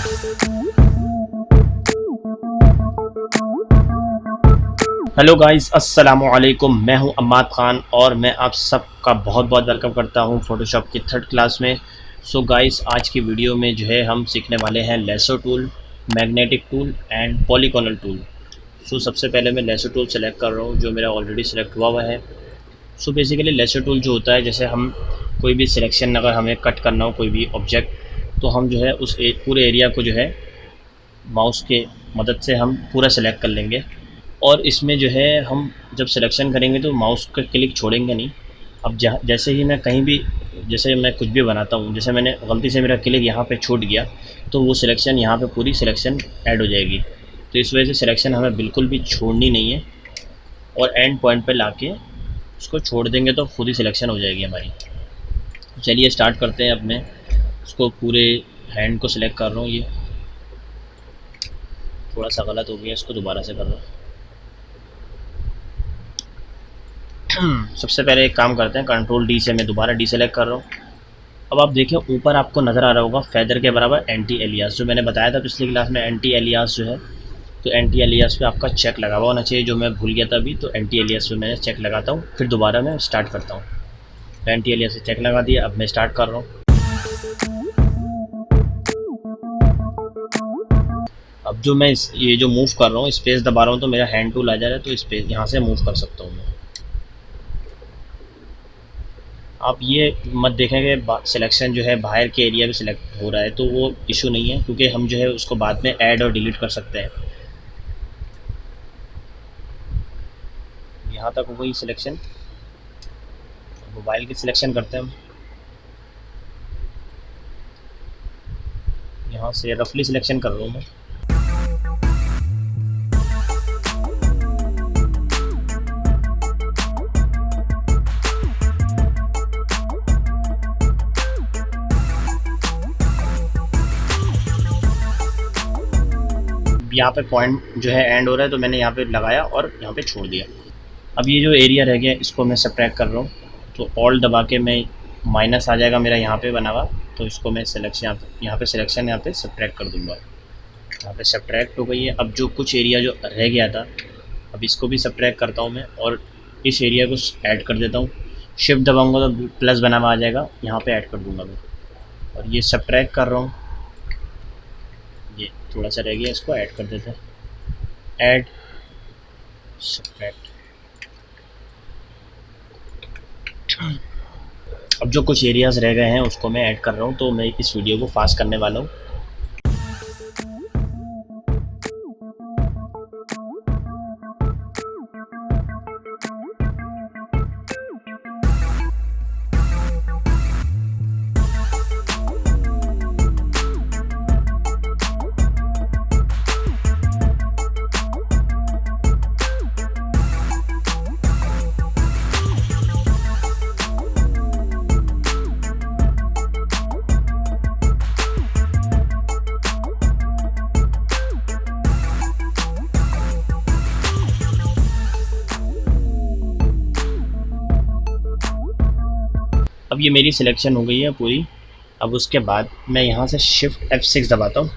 Hello guys, अस्सलामु अलैकुम। मैं हूं अम्माद खान और मैं आप सबका बहुत बहुत वेलकम करता हूं फोटोशॉप की थर्ड क्लास में। सो गाइस, आज की वीडियो में जो है हम सीखने वाले हैं lasso tool, magnetic tool and polygonal tool. So सबसे पहले मैं लेसो टूल सेलेक्ट कर रहा हूं जो मेरा ऑलरेडी सेलेक्ट हुआ है। सो बेसिकली लेसो टूल जो होता है, जैसे हम कोई भी सिलेक्शन अगर हमें कट करना हो कोई भी ऑब्जेक्ट, तो हम जो है उस पूरे एरिया को जो है माउस के मदद से हम पूरा सेलेक्ट कर लेंगे। और इसमें जो है हम जब सिलेक्शन करेंगे तो माउस का क्लिक छोड़ेंगे नहीं। अब जैसे ही मैं कहीं भी, जैसे मैं कुछ भी बनाता हूँ, जैसे मैंने गलती से मेरा क्लिक यहाँ पे छूट गया तो वो सिलेक्शन यहाँ पे पूरी सिलेक्शन ऐड हो जाएगी। तो इस वजह से सिलेक्शन हमें बिल्कुल भी छोड़नी नहीं है और एंड पॉइंट पे लाके उसको छोड़ देंगे तो खुद ही सिलेक्शन हो जाएगी हमारी। चलिए स्टार्ट करते हैं। अब मैं उसको पूरे हैंड को सिलेक्ट कर रहा हूँ। ये थोड़ा सा गलत हो गया, इसको दोबारा से कर रहा हूँ। सबसे पहले एक काम करते हैं, कंट्रोल डी से मैं दोबारा डी सेलेक्ट कर रहा हूँ। अब आप देखें ऊपर आपको नज़र आ रहा होगा फेदर के बराबर एंटी एलियास, जो मैंने बताया था पिछली क्लास में। एंटी एलियास जो है, तो एंटी एलियास पे आपका चेक लगा हुआ होना चाहिए, जो मैं भूल गया था अभी। तो एंटी एलियास पे मैंने चेक लगाता हूँ, फिर दोबारा मैं स्टार्ट करता हूँ। तो एंटी एलियास से चेक लगा दिया, अब मैं स्टार्ट कर रहा हूँ। अब जो मैं ये जो मूव कर रहा हूँ, स्पेस दबा रहा हूँ तो मेरा हैंड टूल आ जा रहा है, तो स्पेस यहाँ से मूव कर सकता हूँ मैं। आप ये मत देखें कि सिलेक्शन जो है बाहर के एरिया में सिलेक्ट हो रहा है, तो वो इशू नहीं है, क्योंकि हम जो है उसको बाद में ऐड और डिलीट कर सकते हैं। यहाँ तक हो गई सिलेक्शन। मोबाइल की सिलेक्शन करते हैं हम। यहाँ से रफली सिलेक्शन कर रहा हूँ मैं। यहाँ पे पॉइंट जो है एंड हो रहा है, तो मैंने यहाँ पे लगाया और यहाँ पे छोड़ दिया। अब ये जो एरिया रह गया इसको मैं सब्ट्रैक्ट कर रहा हूँ, तो ऑल्ट दबा के मैं माइनस आ जाएगा मेरा यहाँ पे बना हुआ, तो इसको मैं सिलेक्शन यहाँ पे सिलेक्शन यहाँ पे सब्ट्रैक्ट कर दूँगा। यहाँ पे सब्ट्रैक्ट हो गई है। अब जो कुछ एरिया जो रह गया था, अब इसको भी सब्ट्रैक्ट करता हूँ मैं और इस एरिया को ऐड कर देता हूँ। शिफ्ट दबाऊँगा तो प्लस बना हुआ आ जाएगा, यहाँ पर ऐड कर दूँगा मैं। और ये सब्ट्रैक्ट कर रहा हूँ, ये थोड़ा सा रह गया, इसको ऐड कर देते हैं। Add subtract. अब जो कुछ एरियाज रह गए हैं उसको मैं ऐड कर रहा हूँ, तो मैं इस वीडियो को फास्ट करने वाला हूँ। अब ये मेरी सिलेक्शन हो गई है पूरी। अब उसके बाद मैं यहाँ से शिफ्ट F6 दबाता हूँ।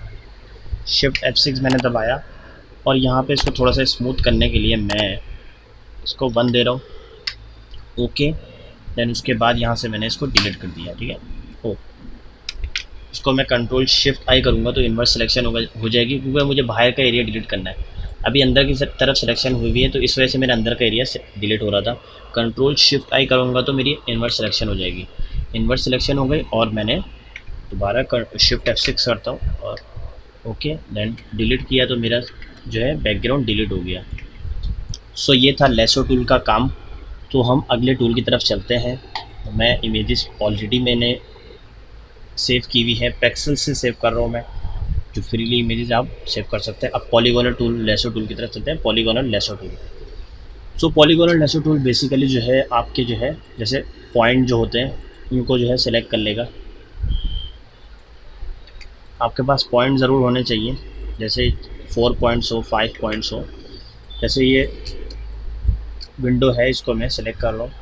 शिफ्ट F6 मैंने दबाया और यहाँ पे इसको थोड़ा सा स्मूथ करने के लिए मैं इसको 1 दे रहा हूँ। ओके, देन उसके बाद यहाँ से मैंने इसको डिलीट कर दिया। ठीक है, ओ इसको मैं कंट्रोल शिफ्ट आई करूँगा तो इन्वर्स सिलेक्शन हो जाएगी, क्योंकि मुझे बाहर का एरिया डिलीट करना है। अभी अंदर की तरफ सिलेक्शन हुई है, तो इस वजह से मेरे अंदर का एरिया डिलीट हो रहा था। कंट्रोल शिफ्ट आई करूँगा तो मेरी इन्वर्स सिलेक्शन हो जाएगी। इन्वर्स सिलेक्शन हो गई और मैंने दोबारा शिफ्ट F6 करता हूँ और ओके, देन डिलीट किया तो मेरा जो है बैकग्राउंड डिलीट हो गया। सो ये था लेसो टूल का काम। तो हम अगले टूल की तरफ चलते हैं। मैं इमेजेस ऑलरेडी मैंने सेव की हुई है, पिक्सल से सेव कर रहा हूँ मैं, जो फ्रीली इमेजेस आप सेव कर सकते हैं। अब पॉलीगोनल टूल लेसो टूल की तरफ चलते हैं। Polygonal lasso tool. So polygonal lasso tool basically जो है आपके जो है जैसे पॉइंट जो होते हैं उनको जो है सिलेक्ट कर लेगा। आपके पास पॉइंट ज़रूर होने चाहिए, जैसे 4 पॉइंट्स हो, 5 पॉइंट्स हो। जैसे ये विंडो है, इसको मैं सिलेक्ट कर रहा हूँ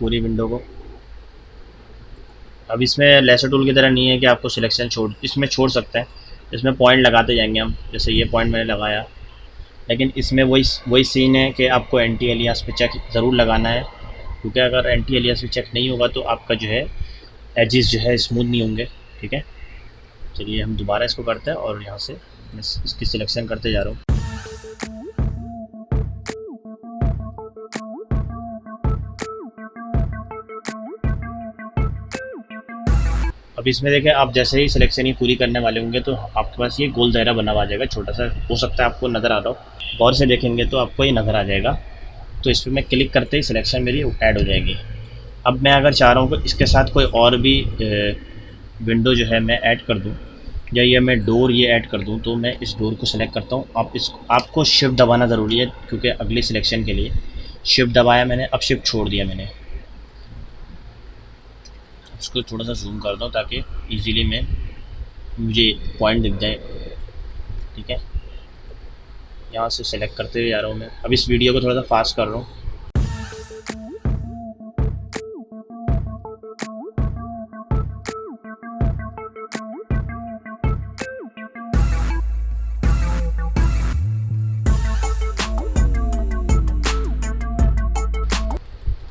पूरी विंडो को। अब इसमें लेसो टूल की तरह नहीं है कि आपको सिलेक्शन इसमें छोड़ सकते हैं, इसमें पॉइंट लगाते जाएंगे हम, जैसे ये पॉइंट मैंने लगाया। लेकिन इसमें वही सीन है कि आपको एंटी एलियास पे चेक ज़रूर लगाना है, क्योंकि अगर एंटी एलियास पे चेक नहीं होगा तो आपका जो है एजेस जो है स्मूथ नहीं होंगे। ठीक है, चलिए हम दोबारा इसको करते हैं और यहाँ से मैं इसकी सिलेक्शन करते जा रहा हूँ। अब इसमें देखें, आप जैसे ही सिलेक्शन ही पूरी करने वाले होंगे तो आपके पास ये गोल दायरा बना हुआ आ जाएगा, छोटा सा, हो सकता है आपको नज़र आ रहा हो, गौर से देखेंगे तो आपको ये नज़र आ जाएगा। तो इस पर मैं क्लिक करते ही सिलेक्शन मेरी ऐड हो जाएगी। अब मैं अगर चाह रहा हूँ कि इसके साथ कोई और भी विंडो जो है मैं ऐड कर दूँ, या ये मैं डोर ये ऐड कर दूँ, तो मैं इस डोर को सिलेक्ट करता हूँ। आपको शिफ्ट दबाना ज़रूरी है, क्योंकि अगली सिलेक्शन के लिए शिफ्ट दबाया मैंने, अब शिफ्ट छोड़ दिया मैंने। इसको थोड़ा सा जूम करता हूँ ताकि इजीली मुझे पॉइंट दिख जाए। ठीक है, यहाँ से सेलेक्ट करते हुए जा रहा हूँ मैं। अब इस वीडियो को थोड़ा सा फास्ट कर रहा हूँ।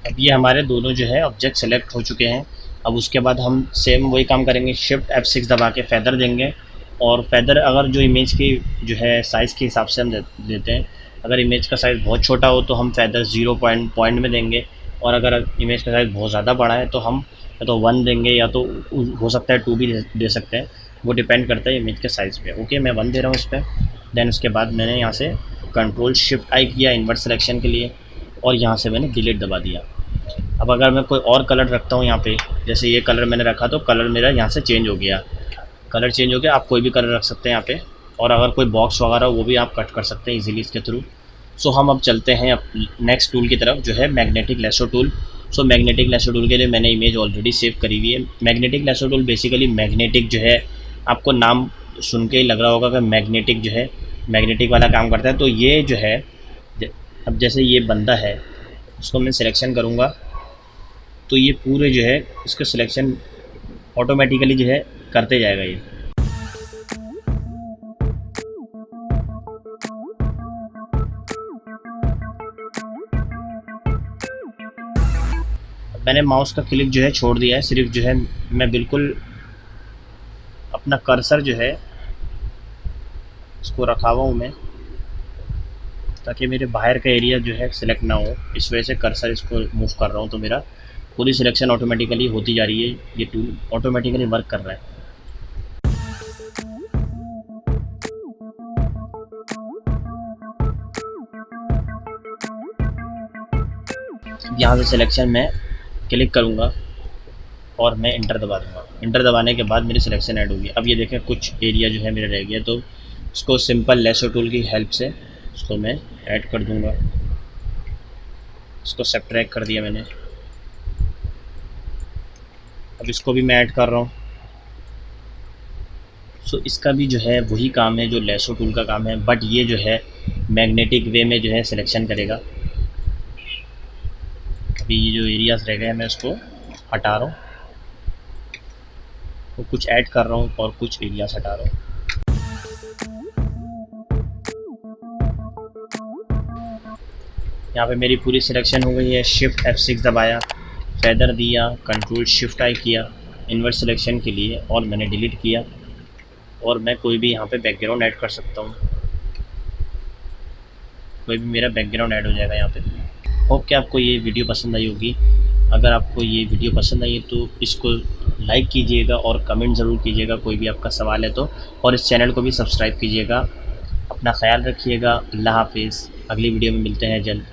अब ये हमारे दोनों जो है ऑब्जेक्ट सेलेक्ट हो चुके हैं। अब उसके बाद हम सेम वही काम करेंगे, शिफ्ट F6 दबा के फेदर देंगे। और फेदर अगर जो इमेज की जो है साइज़ के हिसाब से हम देते हैं। अगर इमेज का साइज़ बहुत छोटा हो तो हम फेदर 0 पॉइंट में देंगे, और अगर इमेज का साइज़ बहुत ज़्यादा बड़ा है तो हम या तो 1 देंगे, या तो हो सकता है 2 भी दे सकते हैं, वो डिपेंड करता है इमेज के साइज़ पे। ओके, मैं 1 दे रहा हूँ इस पर। देन उसके बाद मैंने यहाँ से Ctrl+Shift+I किया इन्वर्ट सिलेक्शन के लिए, और यहाँ से मैंने डिलीट दबा दिया। अब अगर मैं कोई और कलर रखता हूँ यहाँ पे, जैसे ये कलर मैंने रखा तो कलर मेरा यहाँ से चेंज हो गया, कलर चेंज हो गया। आप कोई भी कलर रख सकते हैं यहाँ पे, और अगर कोई बॉक्स वगैरह वो भी आप कट कर सकते हैं इजीली इसके थ्रू। सो हम अब चलते हैं नेक्स्ट टूल की तरफ, जो है magnetic lasso tool. So magnetic lasso tool के लिए मैंने इमेज ऑलरेडी सेव करी हुई है। Magnetic lasso tool basically magnetic जो है, आपको नाम सुन के ही लग रहा होगा कि मैग्नेटिक जो है मैग्नेटिक वाला काम करता है। तो ये जो है, अब जैसे ये बंदा है उसको मैं सिलेक्शन करूँगा तो ये पूरे जो है इसका सिलेक्शन ऑटोमेटिकली जो है करते जाएगा ये। मैंने माउस का क्लिक जो है छोड़ दिया है, सिर्फ जो है मैं बिल्कुल अपना कर्सर जो है इसको रखा हुआ हूँ मैं, ताकि मेरे बाहर का एरिया जो है सिलेक्ट ना हो। इस वजह से कर्सर इसको मूव कर रहा हूँ, तो मेरा पूरी सिलेक्शन ऑटोमेटिकली होती जा रही है। ये टूल ऑटोमेटिकली वर्क कर रहा है। यहाँ से सिलेक्शन में क्लिक करूँगा और मैं इंटर दबा दूँगा। इंटर दबाने के बाद मेरी सिलेक्शन ऐड होगी। अब ये देखें कुछ एरिया जो है मेरा रह गया, तो इसको सिंपल लैसो टूल की हेल्प से इसको मैं ऐड कर दूँगा। इसको सब्ट्रैक्ट कर दिया मैंने। अब इसको भी मैं ऐड कर रहा हूँ। सो इसका भी जो है वही काम है जो लैसो टूल का काम है, बट ये जो है मैग्नेटिक वे में जो है सिलेक्शन करेगा। अभी ये जो एरियाज रह गए हैं मैं उसको हटा रहा हूँ, तो कुछ ऐड कर रहा हूँ और कुछ एरियाज हटा रहा हूँ। यहाँ पे मेरी पूरी सिलेक्शन हो गई है। शिफ्ट F6 दबाया, फेदर दिया, Ctrl+Shift+I किया इन्वर्ट सिलेक्शन के लिए, और मैंने डिलीट किया। और मैं कोई भी यहाँ पे बैकग्राउंड ऐड कर सकता हूँ, कोई भी मेरा बैकग्राउंड ऐड हो जाएगा यहाँ पे। होप कि आपको ये वीडियो पसंद आई होगी। अगर आपको ये वीडियो पसंद आई है तो इसको लाइक कीजिएगा और कमेंट ज़रूर कीजिएगा कोई भी आपका सवाल है तो, और इस चैनल को भी सब्सक्राइब कीजिएगा। अपना ख्याल रखिएगा। अल्लाह हाफिज़। अगली वीडियो में मिलते हैं जल्द।